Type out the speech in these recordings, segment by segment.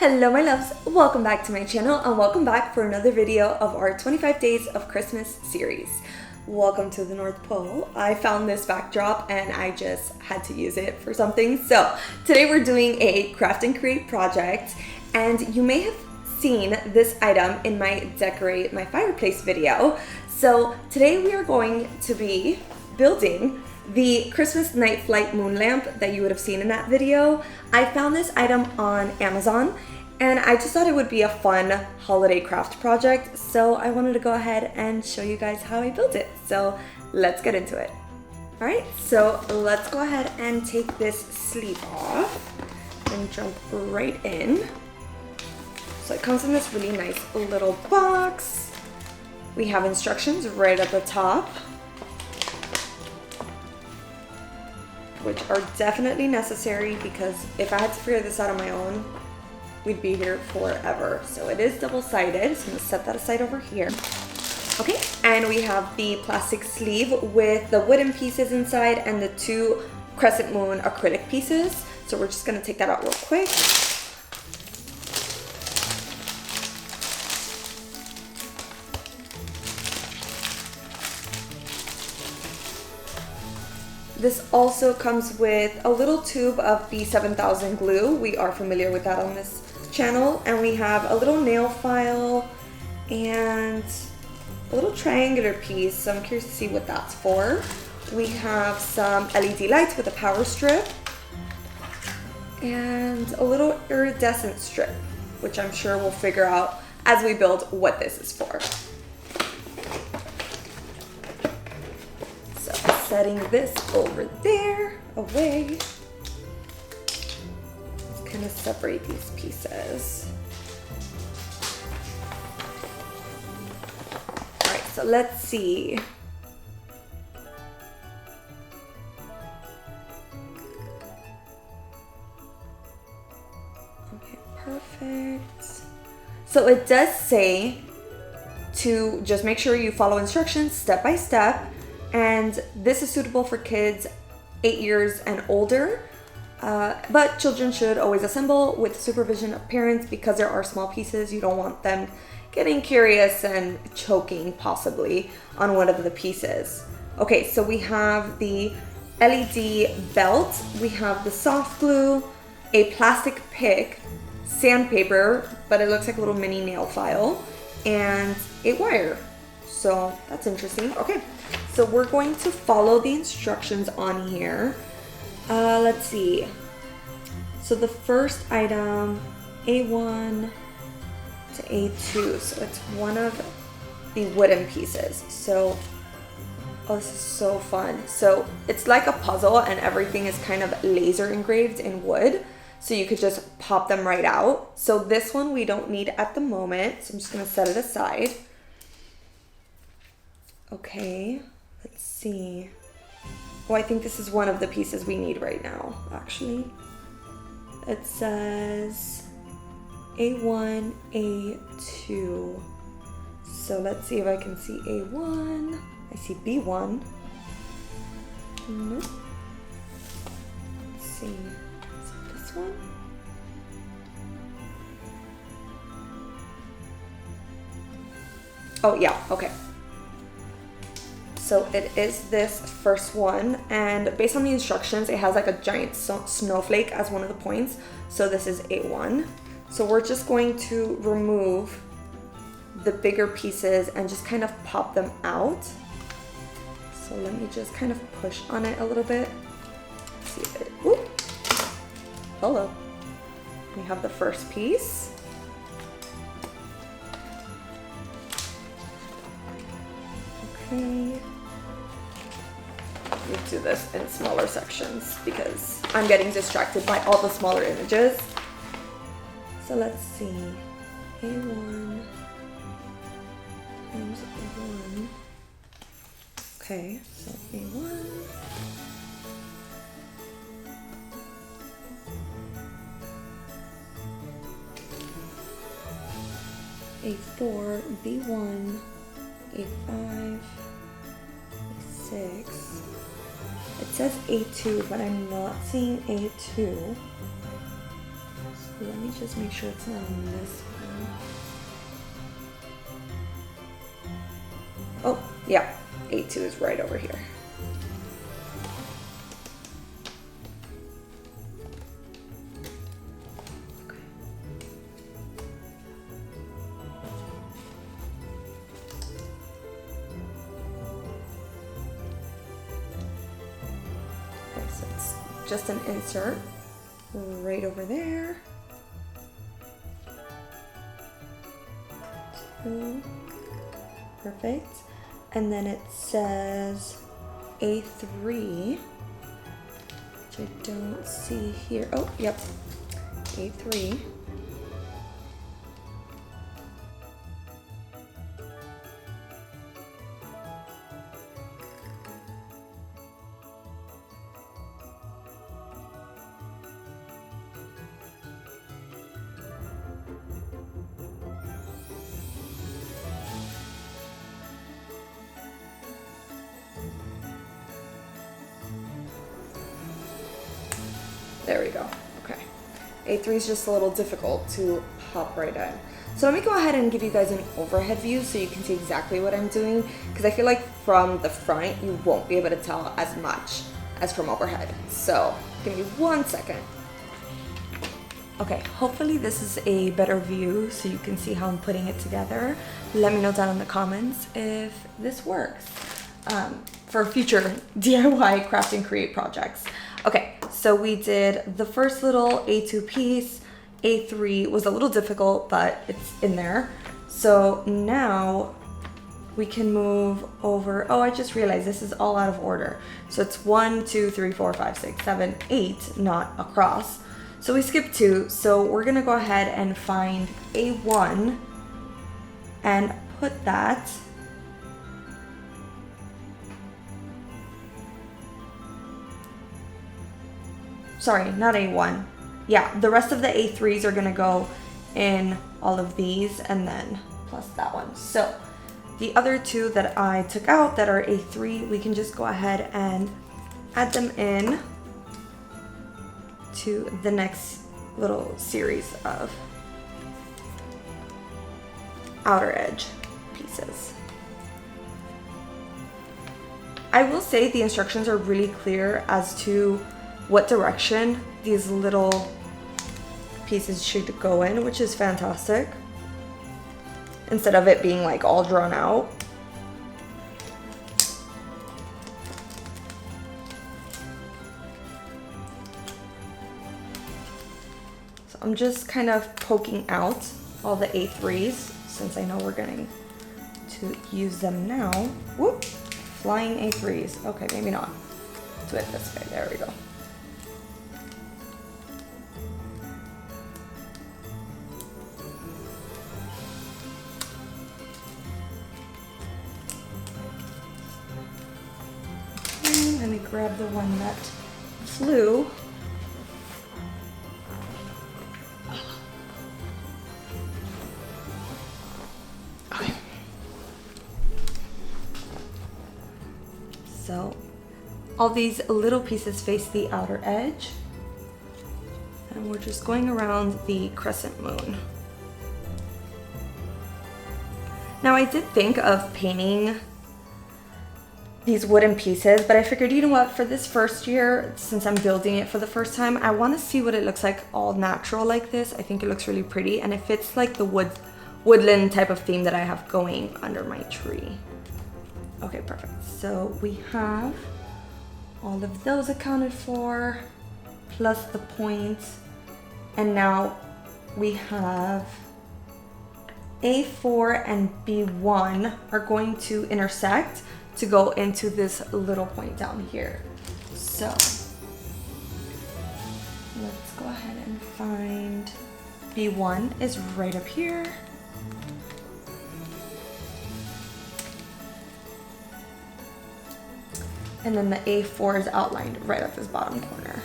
Hello my loves, welcome back to my channel and welcome back for another video of our 25 Days of Christmas series. Welcome to the North Pole. I found this backdrop and I just had to use it for something. So today we're doing a craft and create project, and you may have seen this item in my decorate my fireplace video. So today we are going to be building the Christmas night flight moon lamp that you would have seen in that video. I found this item on Amazon and I just thought it would be a fun holiday craft project, so I wanted to go ahead and show you guys how I built it. So let's get into it. All right, so let's go ahead and take this sleeve off and jump right in. So it comes in this really nice little box. We have instructions right at the top, which are definitely necessary because if I had to figure this out on my own, we'd be here forever. So it is double-sided, so I'm gonna set that aside over here. Okay, and we have the plastic sleeve with the wooden pieces inside and the two crescent moon acrylic pieces. So we're just gonna take that out real quick. This also comes with a little tube of B7000 glue. We are familiar with that on this channel. And we have a little nail file and a little triangular piece. So I'm curious to see what that's for. We have some LED lights with a power strip and a little iridescent strip, which I'm sure we'll figure out as we build what this is for. Setting this over there, away. Let's kind of separate these pieces. All right, so let's see. Okay, perfect. So it does say to just make sure you follow instructions step by step. And this is suitable for kids 8 years and older, but children should always assemble with supervision of parents because there are small pieces. You don't want them getting curious and choking possibly on one of the pieces. Okay, so we have the LED belt, we have the soft glue, a plastic pick, sandpaper, but it looks like a little mini nail file, and a wire. So that's interesting. Okay, so we're going to follow the instructions on here. Let's see. So the first item, A1 to A2. So it's one of the wooden pieces. So, oh, this is so fun. So it's like a puzzle and everything is kind of laser engraved in wood. So you could just pop them right out. So this one we don't need at the moment. So I'm just gonna set it aside. Okay, let's see. Oh, I think this is one of the pieces we need right now, actually. It says A1, A2. So let's see if I can see A1. I see B1. Nope. Let's see. Is it this one? Oh, yeah, okay. So it is this first one, and based on the instructions, it has like a giant snowflake as one of the points. So this is A1. So we're just going to remove the bigger pieces and just kind of pop them out. So let me just kind of push on it a little bit. See if it, whoop. Hello. We have the first piece. Okay. We do this in smaller sections because I'm getting distracted by all the smaller images. So let's see. A1 times A1. Okay, so A1. A4, B1, A5, A6. It says A2, but I'm not seeing A2. So let me me just make sure it's not on this one. Oh, yeah, A2 is right over here. So it's just an insert right over there. Perfect. And then it says A3, which I don't see here. Oh, yep, A3. There we go. Okay. A3 is just a little difficult to hop right in. So let me go ahead and give you guys an overhead view so you can see exactly what I'm doing, because I feel like from the front you won't be able to tell as much as from overhead. So give me 1 second. Okay, hopefully this is a better view so you can see how I'm putting it together. Let me know down in the comments if this works for future DIY craft and create projects. Okay, so we did the first little A2 piece. A3 was a little difficult, but it's in there. So now we can move over. Oh, I just realized this is all out of order. So it's 1, 2, 3, 4, 5, 6, 7, 8, not across. So we skipped 2. So we're gonna go ahead and find A1 and put that sorry, not A1. Yeah, the rest of the A3s are gonna go in all of these and then plus that one. So the other 2 that I took out that are A3, we can just go ahead and add them in to the next little series of outer edge pieces. I will say the instructions are really clear as to what direction these little pieces should go in, which is fantastic. Instead of it being like all drawn out. So I'm just kind of poking out all the A3s since I know we're going to use them now. Whoop, flying A3s. Okay, maybe not. Do it this way, there we go. Let me grab the one that flew. Okay. So all these little pieces face the outer edge, and we're just going around the crescent moon. Now I did think of painting these wooden pieces, but I figured, you know what, for this first year, since I'm building it for the first time, I want to see what it looks like all natural like this. I think it looks really pretty, and it fits like the woodland type of theme that I have going under my tree. Okay, perfect. So we have all of those accounted for, plus the points, and now we have A4 and B1 are going to intersect to go into this little point down here. So let's go ahead and find B1 is right up here. And then the A4 is outlined right at this bottom corner.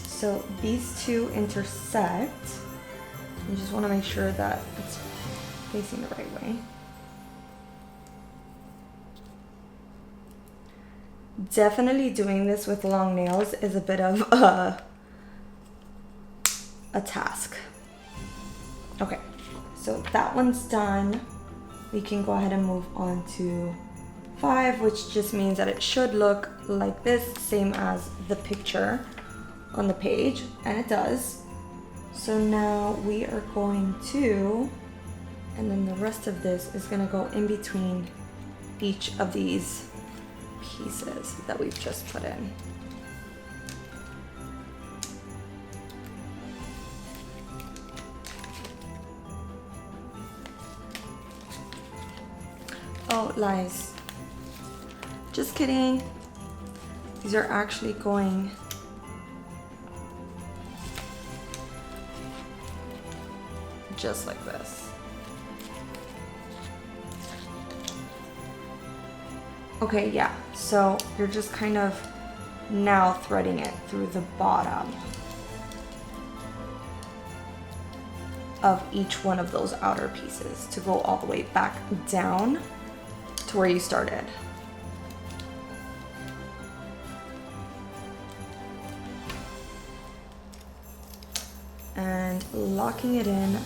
So these 2 intersect. You just want to make sure that it's facing the right way. definitely doing this with long nails is a bit of a task. Okay, so that one's done. We can go ahead and move on to 5, which just means that it should look like this, same as the picture on the page, and it does. So now we are going to, and then the rest of this is going to go in between each of these pieces that we've just put in. Oh, lies. Just kidding. These are actually going just like this. Okay, yeah, so you're just kind of now threading it through the bottom of each one of those outer pieces to go all the way back down to where you started. And locking it in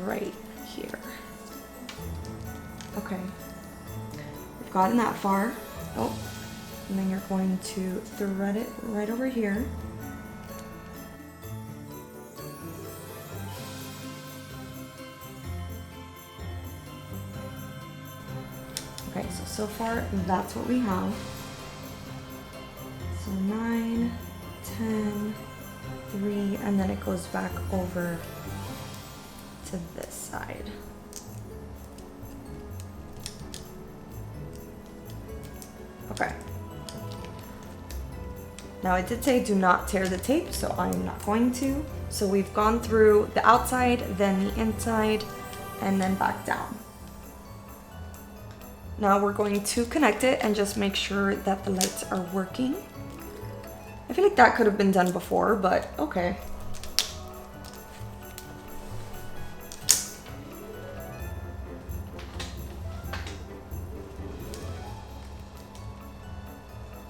right here. Okay, we've gotten that far. Oh, and then you're going to thread it right over here. Okay, so far that's what we have. So 9, 10, 3, and then it goes back over to this side. Okay. Now I did say do not tear the tape, so I'm not going to. So we've gone through the outside, then the inside, and then back down. Now we're going to connect it and just make sure that the lights are working. I feel like that could have been done before, but okay.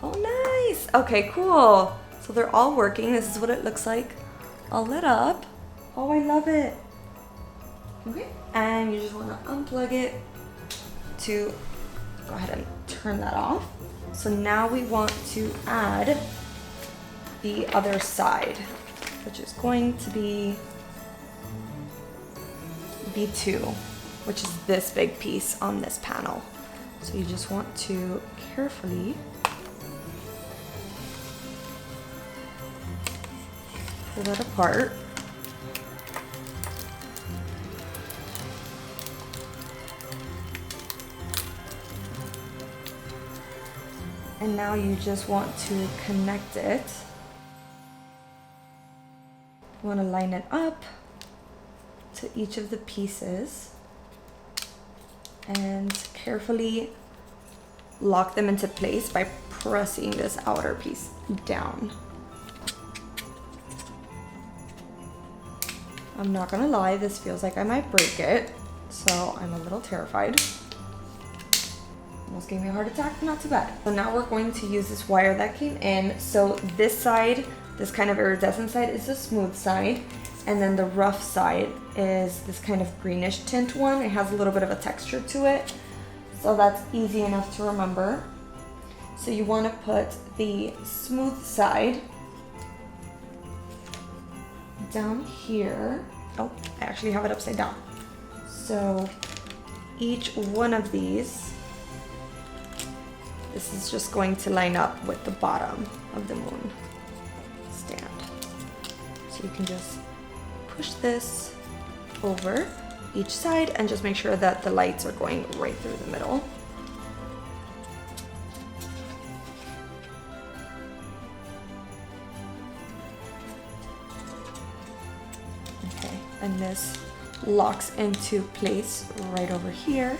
Oh, nice. Okay, cool. So they're all working. This is what it looks like all lit up. Oh, I love it. Okay, and you just want to unplug it to go ahead and turn that off. So now we want to add the other side, which is going to be B2, which is this big piece on this panel. So you just want to carefully pull that apart. And now you just want to connect it. You want to line it up to each of the pieces and carefully lock them into place by pressing this outer piece down. I'm not gonna lie, this feels like I might break it, so I'm a little terrified. Almost gave me a heart attack, not too bad. So now we're going to use this wire that came in. So this side, this kind of iridescent side, is the smooth side, and then the rough side is this kind of greenish tint one. It has a little bit of a texture to it, so that's easy enough to remember. So you want to put the smooth side down here. Oh, I actually have it upside down. So each one of these, this is just going to line up with the bottom of the moon stand. So you can just push this over each side and just make sure that the lights are going right through the middle. Okay, and this locks into place right over here.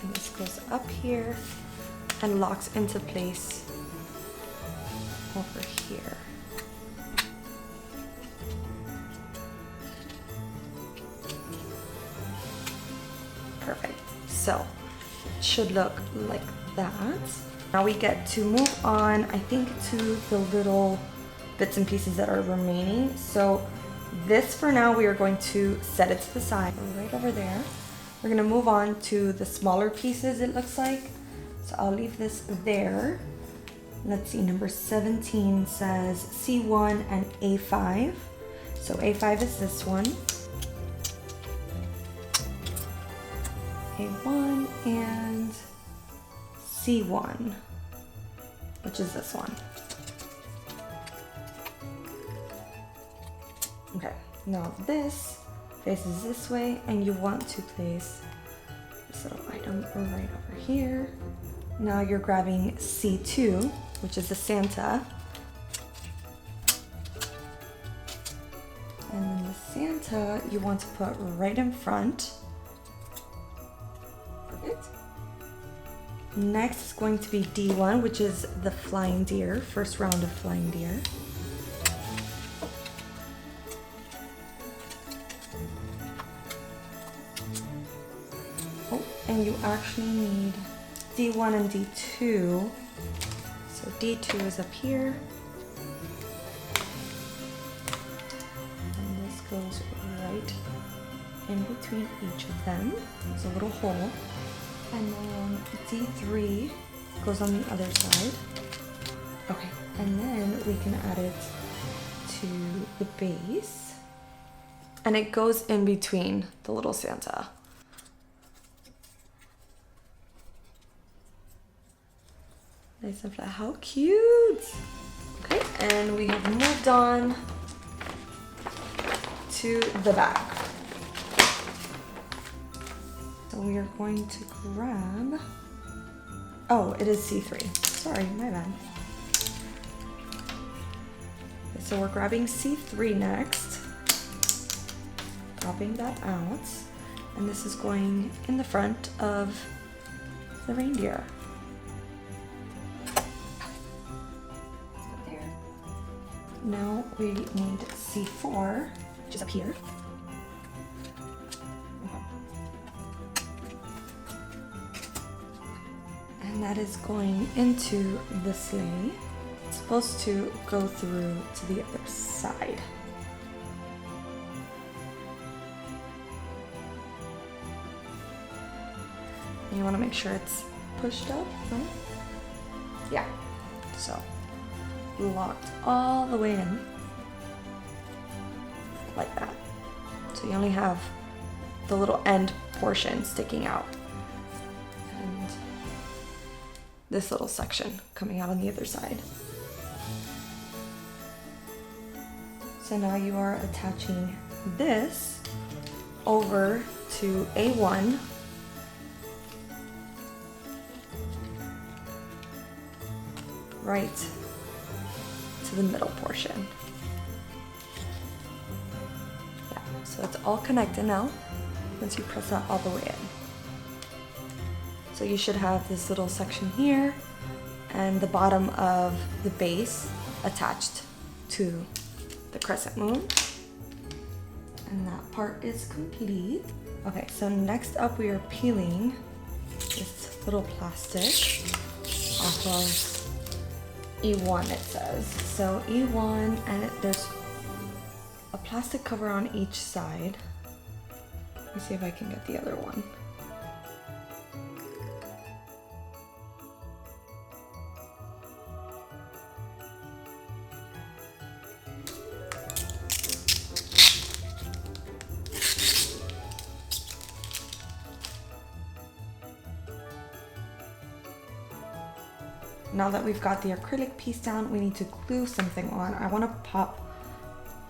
And this goes up here and locks into place over here. So it should look like that. Now we get to move on, I think, to the little bits and pieces that are remaining. So this, for now, we are going to set it to the side, right over there. We're gonna move on to the smaller pieces, it looks like. So I'll leave this there. Let's see, number 17 says C1 and A5. So A5 is this one. A1 and C1, which is this one. Okay, now this faces this way, and you want to place this little item right over here. Now you're grabbing C2, which is the Santa. And then the Santa you want to put right in front. Perfect. Next is going to be D1, which is the flying deer, first round of flying deer. Oh, and you actually need D1 and D2. So D2 is up here. And this goes right in between each of them. There's a little hole. And then D3 goes on the other side. Okay, and then we can add it to the base. And it goes in between the little Santa. Nice and flat. How cute! Okay, and we have moved on to the back. So we are going to grab, oh, it is C3. Sorry, my bad. Okay, so we're grabbing C3 next. Popping that out. And this is going in the front of the reindeer. Now we need C4, which is up here. And that is going into the sleigh. It's supposed to go through to the other side. And you want to make sure it's pushed up, right? Yeah. So locked all the way in, like that. So you only have the little end portion sticking out, and this little section coming out on the other side. So now you are attaching this over to A1. Right to the middle portion. Yeah, so it's all connected now once you press that all the way in. So you should have this little section here and the bottom of the base attached to the crescent moon. And that part is complete. Okay, so next up we are peeling this little plastic off of E1, it says. So E1, and there's a plastic cover on each side. Let me see if I can get the other one. Now that we've got the acrylic piece down, we need to glue something on. I want to pop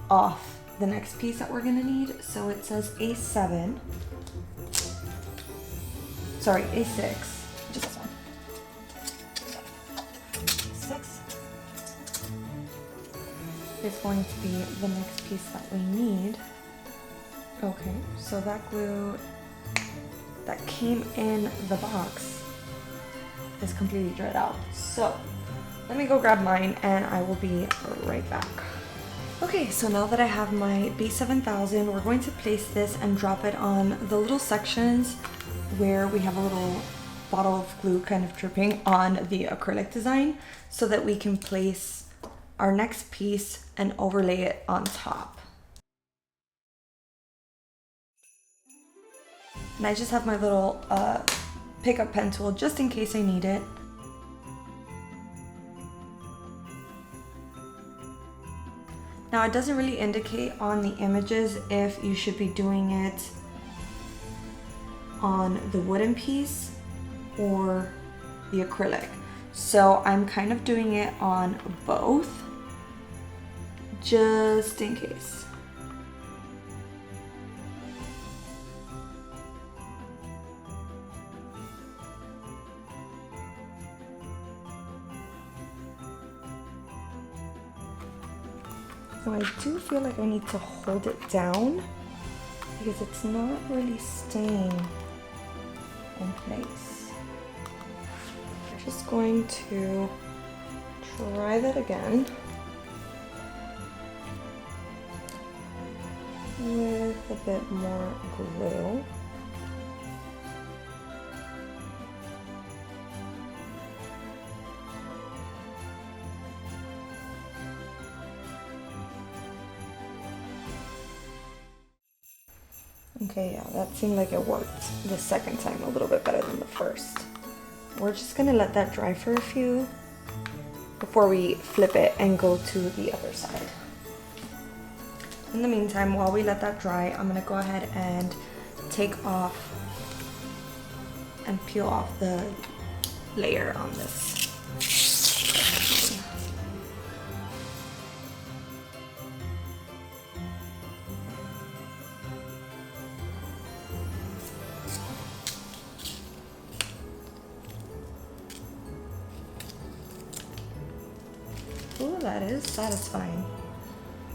off the next piece that we're gonna need. So it says A7. Sorry, A6. Just this one. 6 is going to be the next piece that we need. Okay, so that glue that came in the box is completely dried out. So let me go grab mine and I will be right back. Okay, so now that I have my B7000, we're going to place this and drop it on the little sections where we have a little bottle of glue kind of dripping on the acrylic design so that we can place our next piece and overlay it on top. And I just have my little pickup pen tool just in case I need it. Now it doesn't really indicate on the images if you should be doing it on the wooden piece or the acrylic. So I'm kind of doing it on both, just in case. So I do feel like I need to hold it down because it's not really staying in place. I'm just going to try that again with a bit more glue. Okay, yeah, that seemed like it worked the second time a little bit better than the first. We're just gonna let that dry for a few before we flip it and go to the other side. In the meantime, while we let that dry, I'm gonna go ahead and take off and peel off the layer on this. Ooh, that is satisfying.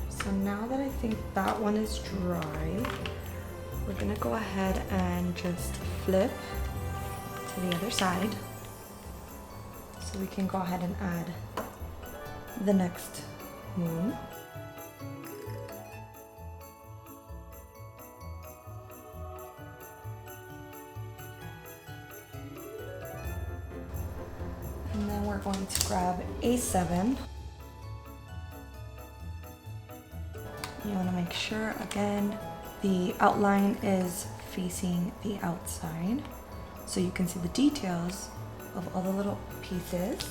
So now that I think that one is dry, we're gonna go ahead and just flip to the other side so we can go ahead and add the next moon. And then we're going to grab A7. You want to make sure, again, the outline is facing the outside so you can see the details of all the little pieces.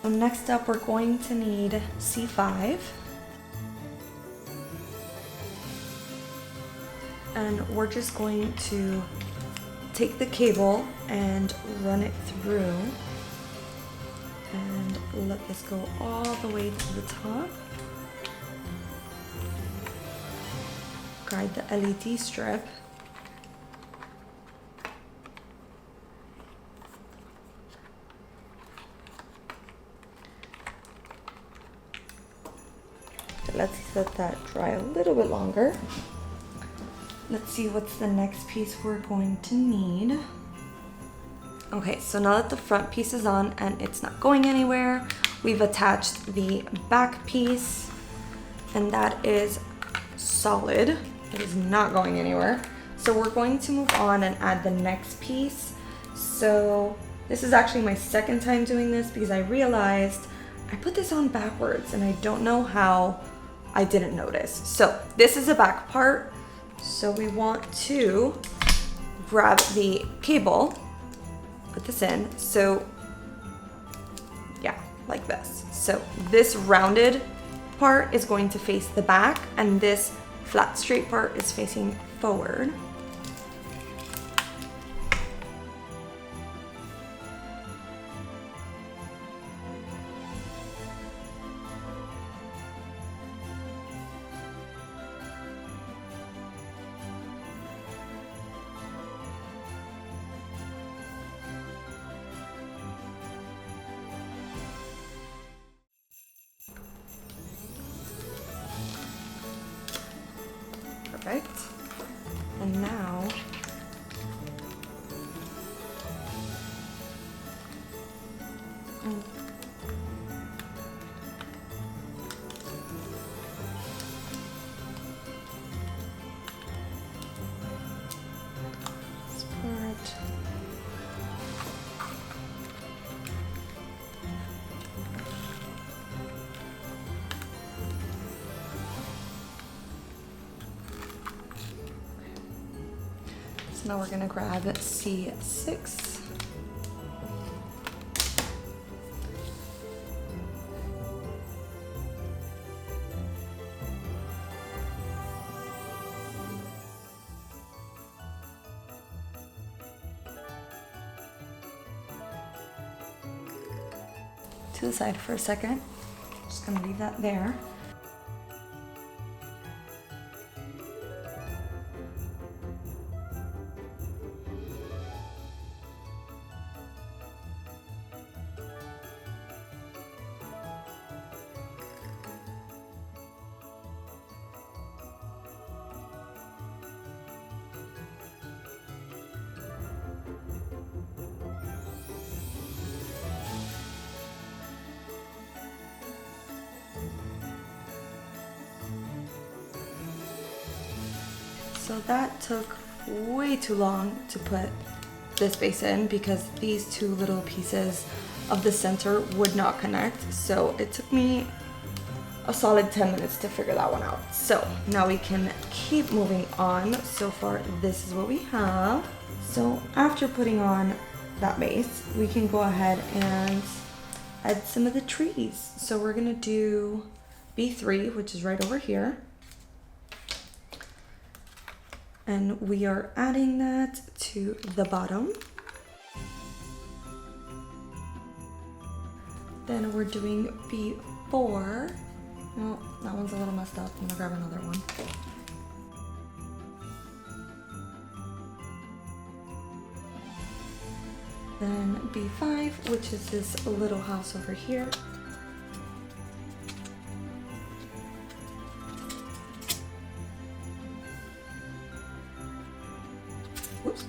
So next up, we're going to need C5. And we're just going to take the cable and run it through and let this go all the way to the top. Guide the LED strip. Let's let that dry a little bit longer. Let's see what's the next piece we're going to need. Okay, so now that the front piece is on and it's not going anywhere, we've attached the back piece and that is solid. It is not going anywhere. So we're going to move on and add the next piece. So this is actually my second time doing this because I realized I put this on backwards and I don't know how I didn't notice. So this is the back part. So we want to grab the cable, put this in, so yeah, like this. So this rounded part is going to face the back and this flat straight part is facing forward. Perfect. And Now we're gonna grab C6. To the side for a second. Just gonna leave that there. So that took way too long to put this base in because these two little pieces of the center would not connect. So it took me a solid 10 minutes to figure that one out. So now we can keep moving on. So far, this is what we have. So after putting on that base, we can go ahead and add some of the trees. So we're gonna do B3, which is right over here. And we are adding that to the bottom. Then we're doing B4. Oh, that one's a little messed up. I'm gonna grab another one. Then B5, which is this little house over here. Whoops.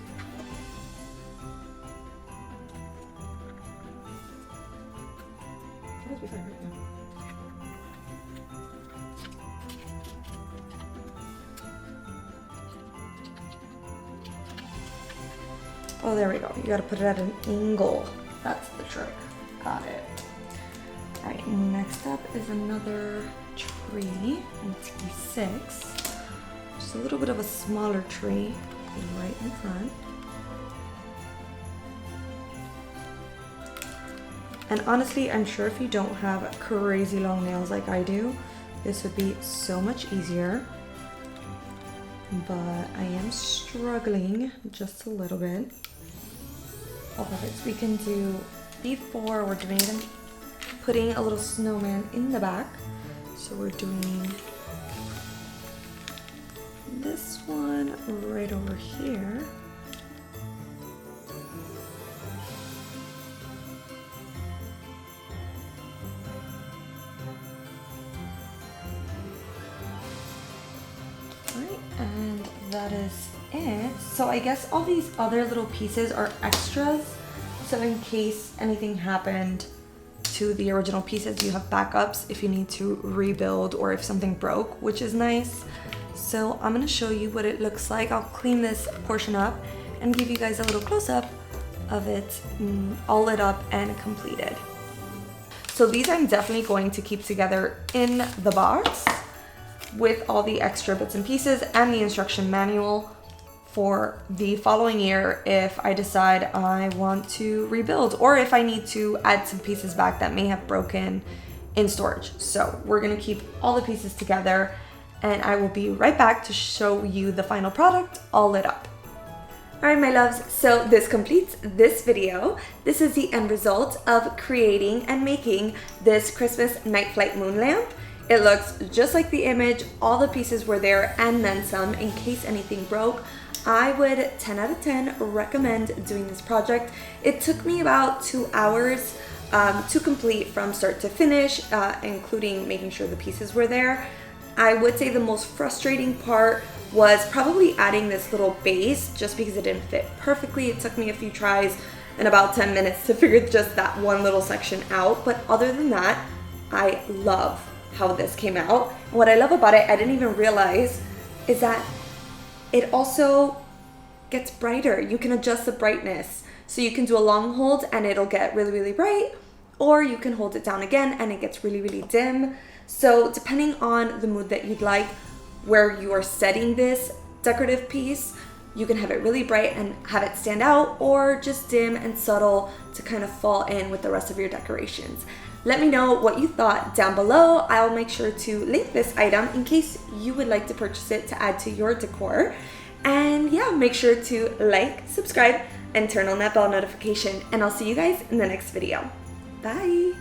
What is B5 right now? Oh, there we go. You gotta put it at an angle. That's the trick. Got it. All right, next up is another tree in T6. Just a little bit of a smaller tree right in front. And honestly, I'm sure if you don't have crazy long nails like I do, this would be so much easier. But I am struggling just a little bit. Oh, perfect. So we can do B4. We're doing them, putting a little snowman in the back. So we're doing this one right over here. Alright, and that is it. So I guess all these other little pieces are extras. So in case anything happened to the original pieces, you have backups if you need to rebuild or if something broke, which is nice. So I'm gonna show you what it looks like. I'll clean this portion up and give you guys a little close-up of it all lit up and completed. So these I'm definitely going to keep together in the box with all the extra bits and pieces and the instruction manual for the following year if I decide I want to rebuild or if I need to add some pieces back that may have broken in storage. So we're gonna keep all the pieces together and I will be right back to show you the final product all lit up. All right, my loves, so this completes this video. This is the end result of creating and making this Christmas night flight moon lamp. It looks just like the image. All the pieces were there and then some in case anything broke. I would 10 out of 10 recommend doing this project. It took me about 2 hours to complete from start to finish, including making sure the pieces were there. I would say the most frustrating part was probably adding this little base just because it didn't fit perfectly. It took me a few tries and about 10 minutes to figure just that one little section out. But other than that, I love how this came out. And what I love about it, I didn't even realize, is that it also gets brighter. You can adjust the brightness. So you can do a long hold and it'll get really, really bright, or you can hold it down again and it gets really, really dim. So depending on the mood that you'd like, where you are setting this decorative piece, You can have it really bright and have it stand out, or just dim and subtle to kind of fall in with the rest of your decorations. Let me know what you thought down below. I'll make sure to link this item in case you would like to purchase it to add to your decor. And yeah, make sure to like, subscribe, and turn on that bell notification. And I'll see you guys in the next video. Bye.